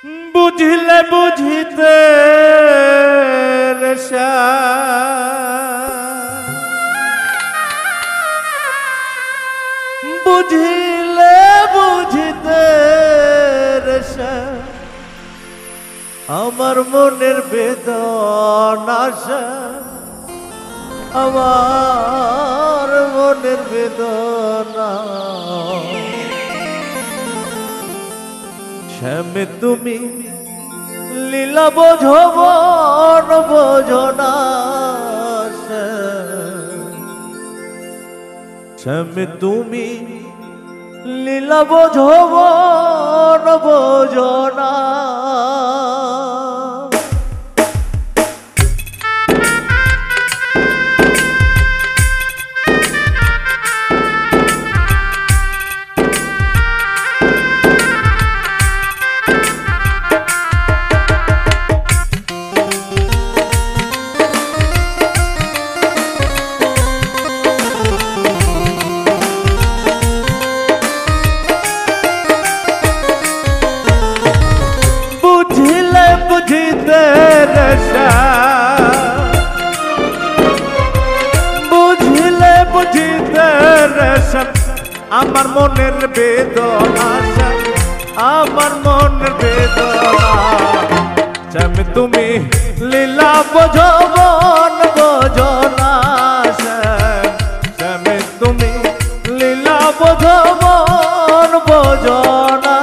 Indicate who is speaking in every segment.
Speaker 1: বুঝিলে বুঝিতে বুঝিলে বুঝিতে আমার মনের বেদনা আমার মনের বেদনা শ্যামে তুমি লীলা বোঝো মন বোঝো না শ্যামে তুমি লীলা বোঝো মন বোঝো না বুঝিলে বুঝিতে আমার মনের বেদনা আমার মনের বেদনা শ্যামে তুমি লীলা বোঝো মন বোঝো না শ্যামে তুমি লীলা বোঝো মন বোঝো না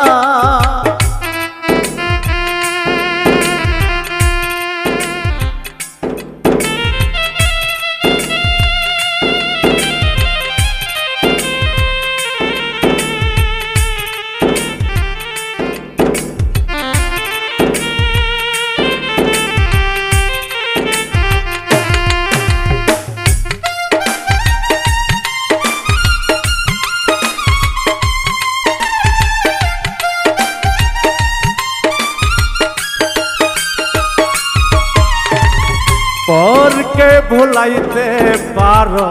Speaker 1: পরকে ভুলাইতে পারো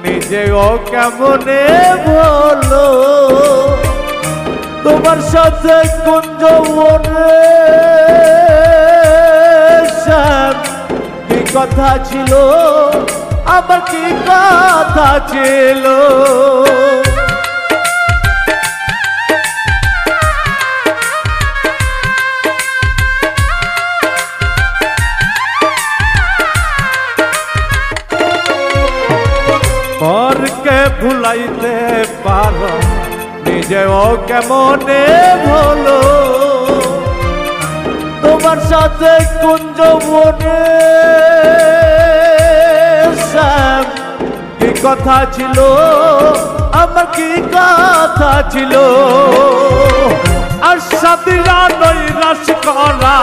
Speaker 1: নিজেও কেমনে বলো তোমার সাথে কুঞ্জবনে কি কথা ছিল আমার কি কথা ছিল পরকে ভুলাইতে পারো নিজেও কেমনে ভুলো তোমার সাথে কুঞ্জবনে কি কথা ছিল আমার কি কথা ছিল আর সাথীরা নৈরাশ করা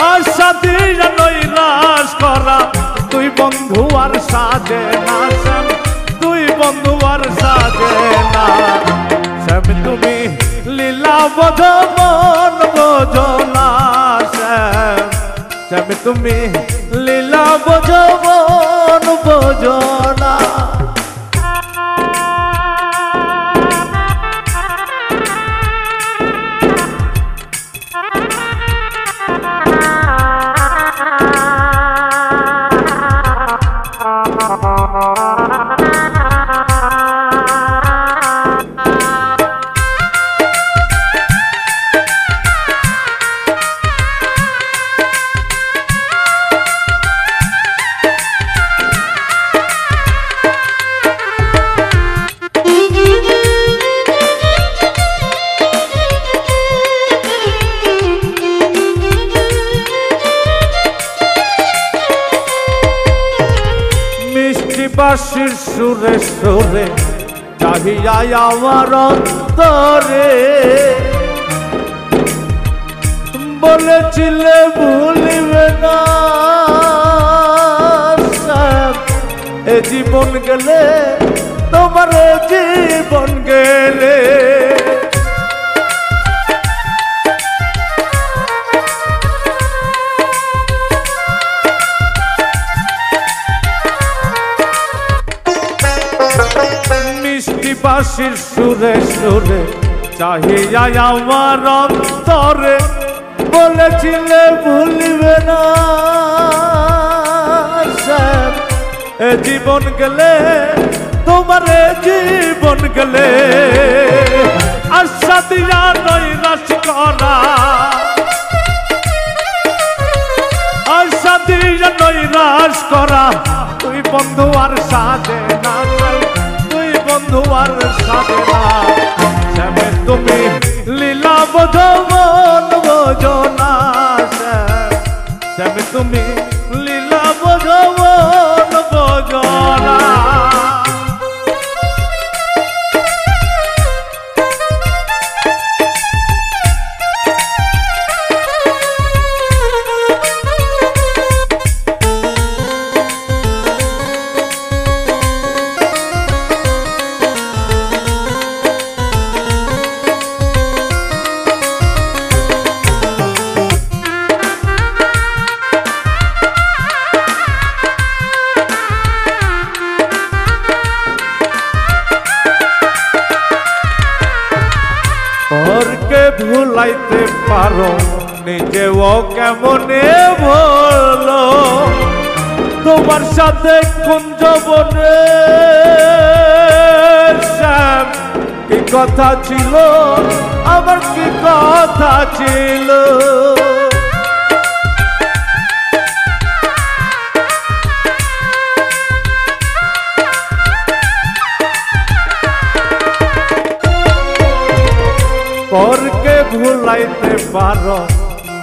Speaker 1: আর সাথীরা নৈরাশ করা তুই বন্ধু আর সাজে না তুই বন্ধু আর সাজে না শ্যামে তুমি লীলা বোঝো মন বোঝো না শ্যামে তুমি লীলা বোঝো মন বোঝো না বাঁশির সুরে সুরে চাহিয়া আমার অন্তরে বলেছিলে ভুলিবে না এ জীবন গেলে তোমার জীবন গেলে বাঁশির সুরে সুরে চাহিয়া আমার অন্তরে বলেছিলে ভুলবে না শ্যাম এ জীবন গেলে তোমার জীবন গেলে আশা দিয়া নৈরাশ করা আশা দিয়া নৈরাশ করা তুই বন্ধু আর সাজে না তুই বন্ধু আর সাজে না শ্যামে তুমি লীলা বোঝো মন বোঝো না শ্যামে তুমি লীলা বোঝো মন বোঝো না পরকে ভুলাইতে পারো নিজেও কেমনে ভুলো তোমার সাথে কুঞ্জবনে শ্যাম কি কথা ছিল আমার কি কথা ছিল পরকে ভুলাইতে পারো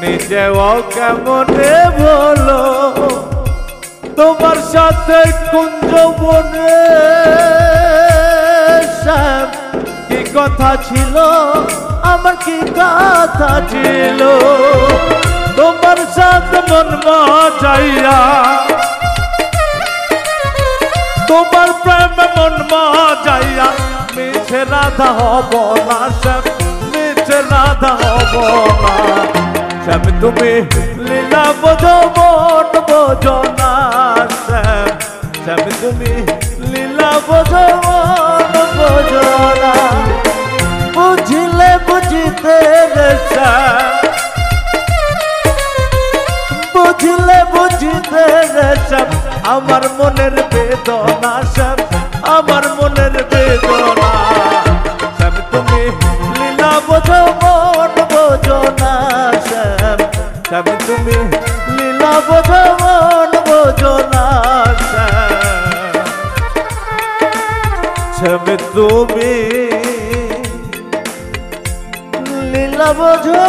Speaker 1: নিজেও কেমনে ভুলো তোমার সাথে কুঞ্জবনে শ্যাম কি কথা ছিল আমার কি কথা ছিল তোমার সাথে মন মজাইয়া তোমার প্রেমে মন মজাইয়া মিছে রাধা হব না শ্যাম রাধা হব না শ্যাম তুমি লীলা বোঝো মন বোঝো না শ্যাম শ্যাম তুমি লীলা বোঝো মন বোঝো না বুঝিলে বুঝিতে রে শ্যাম বুঝিলে বুঝিতে রে শ্যাম আমার মনের বেদনা শ্যাম আমার মনের বেদনা শ্যাম তুমি লীলা বোঝো মন বোঝো না শ্যাম শ্যাম তুমি লীলা বোঝো মন বোঝো না শ্যাম তুমি লীলা বোঝো